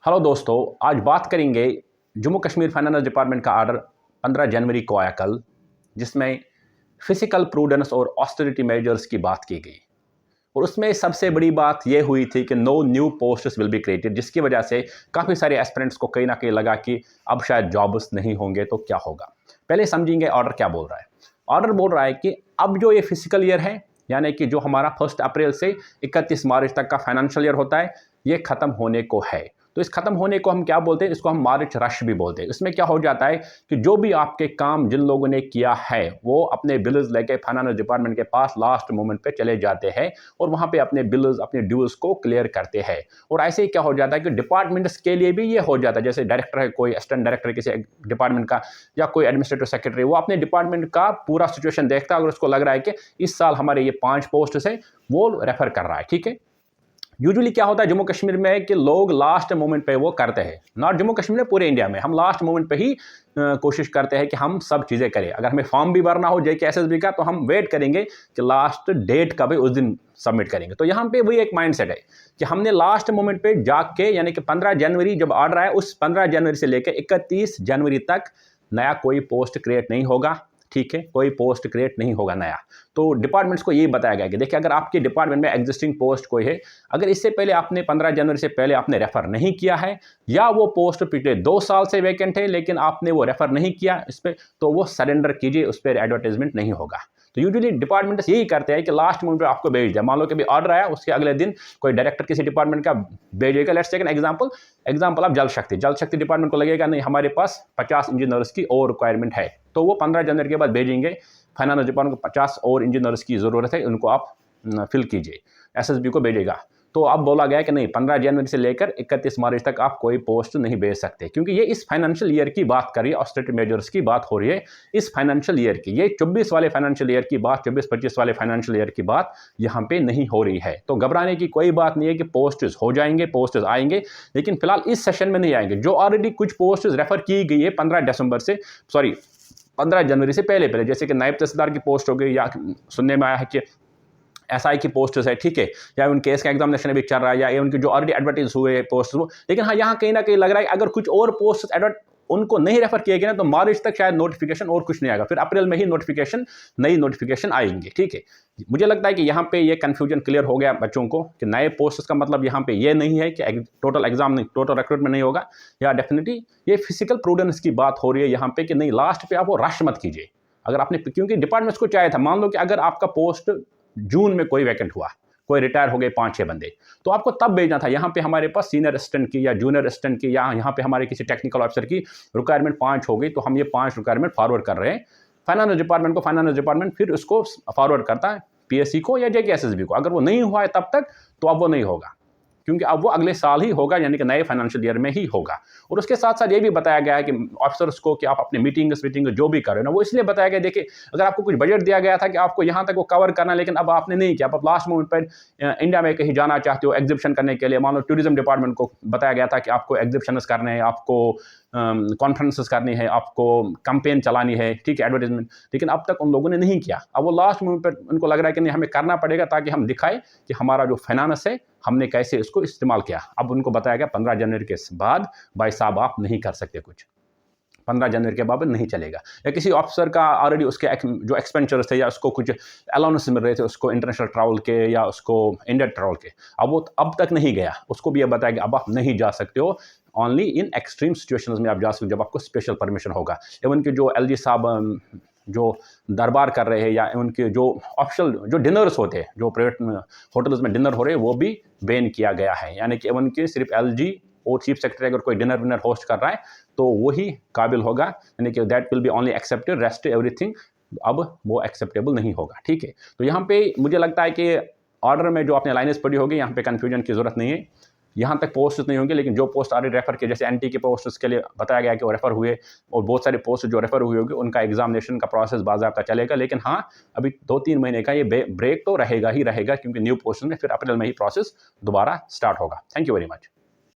Hello दोस्तों, आज बात करेंगे जम्मू कश्मीर फाइनेंस डिपार्टमेंट का ऑर्डर 15 जनवरी को आया कल, जिसमें फिजिकल प्रूडेंस और ऑस्टेरिटी मेजर्स की बात की गई। और उसमें सबसे बड़ी बात यह हुई थी कि no new posts will be created, जिसकी वजह से काफ़ी सारे एस्पिरेंट्स को कहीं ना कहीं लगा कि अब शायद जॉब्स नहीं होंगे तो क्या होगा। पहले समझेंगे ऑर्डर क्या बोल रहा है। ऑर्डर बोल रहा है कि अब जो ये फिजिकल ईयर है, यानी कि जो हमारा 1 अप्रैल से 31 मार्च तक का फाइनेंशियल ईयर होता है, ये ख़त्म होने को है। तो इस खत्म होने को हम क्या बोलते हैं? इसको हम मार्च रश भी बोलते हैं। इसमें क्या हो जाता है कि जो भी आपके काम जिन लोगों ने किया है वो अपने बिल्स लेके फाइनेंस डिपार्टमेंट के पास लास्ट मोमेंट पे चले जाते हैं और वहां पे अपने बिल्स अपने ड्यूज को क्लियर करते हैं। और ऐसे ही क्या हो जाता है कि डिपार्टमेंट्स के लिए भी ये हो जाता है, जैसे डायरेक्टर है, कोई असिस्टेंट डायरेक्टर किसी डिपार्टमेंट का या कोई एडमिनिस्ट्रेटिव सेक्रेटरी, वो अपने डिपार्टमेंट का पूरा सिचुएशन देखता है। अगर उसको लग रहा है कि इस साल हमारे ये 5 पोस्ट है, वो रेफर कर रहा है। ठीक है, यूजुअली क्या होता है जम्मू कश्मीर में कि लोग लास्ट मोमेंट पे वो करते हैं। नॉट जम्मू कश्मीर में, पूरे इंडिया में हम लास्ट मोमेंट पे ही कोशिश करते हैं कि हम सब चीज़ें करें। अगर हमें फॉर्म भी भरना हो JKSSB का, तो हम वेट करेंगे कि लास्ट डेट कब है, उस दिन सबमिट करेंगे। तो यहाँ पे वही एक माइंडसेट है कि हमने लास्ट मोमेंट पे जाग के, यानी कि 15 जनवरी जब ऑर्डर आया, उस 15 जनवरी से लेकर 31 जनवरी तक नया कोई पोस्ट क्रिएट नहीं होगा। ठीक है, कोई पोस्ट क्रिएट नहीं होगा नया। तो डिपार्टमेंट्स को यही बताया गया कि देखिए, अगर आपके डिपार्टमेंट में एग्जिस्टिंग पोस्ट कोई है, अगर इससे पहले आपने 15 जनवरी से पहले आपने रेफर नहीं किया है, या वो पोस्ट पिछले 2 साल से वैकेंट है लेकिन आपने वो रेफर नहीं किया इस पर, तो वो सरेंडर कीजिए, उस पर एडवर्टाइजमेंट नहीं होगा। तो यूजुअली डिपार्टमेंट्स यही करते हैं कि लास्ट मोमेंट पे आपको भेज दिया। मान लो कि भी ऑर्डर आया, उसके अगले दिन कोई डायरेक्टर किसी डिपार्टमेंट का भेजेगा। लेट्स टेक एन एग्जांपल आप जल शक्ति डिपार्टमेंट को लगेगा नहीं, हमारे पास 50 इंजीनियर्स की और रिक्वायरमेंट है, तो वो 15 जनवरी के बाद भेजेंगे फाइनेंस डिपार्टमेंट को 50 और इंजीनियर्स की ज़रूरत है, उनको आप फिल कीजिए। SSB को भेजेगा। तो अब बोला गया कि नहीं, 15 जनवरी से लेकर 31 मार्च तक आप कोई पोस्ट नहीं भेज सकते, क्योंकि ये इस फाइनेंशियल ईयर की बात कर रही है, ऑस्टेरिटी मेजर्स की बात हो रही है इस फाइनेंशियल ईयर की। ये 24 वाले फाइनेंशियल ईयर की बात, 24-25 वाले फाइनेंशियल ईयर की बात यहाँ पे नहीं हो रही है। तो घबराने की कोई बात नहीं है कि पोस्ट्स हो जाएंगे, पोस्ट्स आएंगे, लेकिन फिलहाल इस सेशन में नहीं आएंगे। जो ऑलरेडी कुछ पोस्ट्स रेफर की गई है 15 जनवरी से पहले पहले, जैसे कि नायब तहसीलदार की पोस्ट हो गई, या सुनने में आया है कि SI की पोस्ट्स है, ठीक है, या उनके केस का एग्जामिनेशन अभी चल रहा है, या उनके जो ऑलरेडी एडवर्टाइज हुए पोस्ट वो। लेकिन हाँ, यहाँ कहीं ना कहीं लग रहा है अगर कुछ और पोस्ट उनको नहीं रेफर किए गए ना, तो मार्च तक शायद नोटिफिकेशन और कुछ नहीं आएगा, फिर अप्रैल में ही नई नोटिफिकेशन आएंगे। ठीक है, मुझे लगता है कि यहाँ पे ये कंफ्यूजन क्लियर हो गया बच्चों को कि नए पोस्ट का मतलब यहाँ पे ये नहीं है कि टोटल एग्जाम नहीं, टोटल रिक्रूटमेंट नहीं होगा, या डेफिनेटली ये फिजिकल प्रूडेंस की बात हो रही है यहाँ पे कि नहीं, लास्ट पे आप वो रश मत कीजिए। अगर आपने, क्योंकि डिपार्टमेंट्स को चाहिए था, मान लो कि अगर आपका पोस्ट जून में कोई वैकेंट हुआ, कोई रिटायर हो गए 5-6 बंदे, तो आपको तब भेजना था। यहाँ पे हमारे पास सीनियर असिस्टेंट की या जूनियर असिस्टेंट की, या यहाँ पे हमारे किसी टेक्निकल ऑफिसर की रिक्वायरमेंट 5 हो गई, तो हम ये 5 रिक्वायरमेंट फॉरवर्ड कर रहे हैं फाइनेंस डिपार्टमेंट को। फाइनेंस डिपार्टमेंट फिर उसको फॉरवर्ड करता है PSC को या JKSSB को। अगर वो नहीं हुआ है तब तक, तो अब वो नहीं होगा, क्योंकि अब वो अगले साल ही होगा, यानी कि नए फाइनेंशियल ईयर में ही होगा। और उसके साथ साथ ये भी बताया गया है कि ऑफिसर्स को कि आप अपने मीटिंग जो भी कर रहे हो ना, वो इसलिए बताया गया, देखिए अगर आपको कुछ बजट दिया गया था कि आपको यहाँ तक वो कवर करना, लेकिन अब आपने नहीं किया, आप लास्ट मोमेंट पर इंडिया में कहीं जाना चाहते हो एग्जिबिशन करने के लिए, मान लो टूरिज्म डिपार्टमेंट को बताया गया था कि आपको एग्जिबिशन करने हैं, आपको कॉन्फ्रेंसेस करनी है, आपको कैंपेन चलानी है, ठीक है, एडवर्टाइजमेंट, लेकिन अब तक उन लोगों ने नहीं किया। अब वो लास्ट मोमेंट पर उनको लग रहा है कि नहीं, हमें करना पड़ेगा ताकि हम दिखाएं कि हमारा जो फाइनेंस है हमने कैसे इसको इस्तेमाल किया। अब उनको बताया गया 15 जनवरी के बाद भाई साहब आप नहीं कर सकते कुछ, 15 जनवरी के बाद नहीं चलेगा। या किसी ऑफिसर का ऑलरेडी उसके जो एक्सपेंचर्स थे, या उसको कुछ अलाउंस मिल रहे थे, उसको इंटरनेशनल ट्रैवल के या उसको इंडिया ट्रैवल के, अब वो अब तक नहीं गया, उसको भी ये बताया गया अब आप नहीं जा सकते हो, ओनली इन एक्सट्रीम सिचुएशंस में आप जा सकते हो, जब आपको स्पेशल परमिशन होगा। इवन कि जो LG साहब जो दरबार कर रहे हैं, या उनके जो ऑफिशियल जो डिनर्स होते हैं, जो प्राइवेट होटल्स में डिनर हो रहे हैं, वो भी बैन किया गया है। यानी कि इवन कि सिर्फ LG और चीफ सेक्रेटरी अगर कोई डिनर विनर होस्ट कर रहा है तो वही काबिल होगा, यानी कि that will be only accepted, rest everything अब वो एक्सेप्टेबल नहीं होगा। ठीक है, तो यहाँ पे मुझे लगता है कि ऑर्डर में जो आपने लाइनें पढ़ी होगी, यहाँ पे कन्फ्यूजन की जरूरत नहीं है। यहाँ तक पोस्ट नहीं होंगे, लेकिन जो पोस्ट ऑलरेडी रेफर किए, जैसे NT के पोस्ट के लिए बताया गया कि वो रेफर हुए, और बहुत सारे पोस्ट जो रेफर हुए होंगे उनका एग्जामिनेशन का प्रोसेस बाज़ाब्ता चलेगा। लेकिन हाँ, अभी 2-3 महीने का ये ब्रेक तो रहेगा ही रहेगा, क्योंकि न्यू पोस्ट में फिर अप्रैल में ही प्रोसेस दोबारा स्टार्ट होगा। Thank you very much.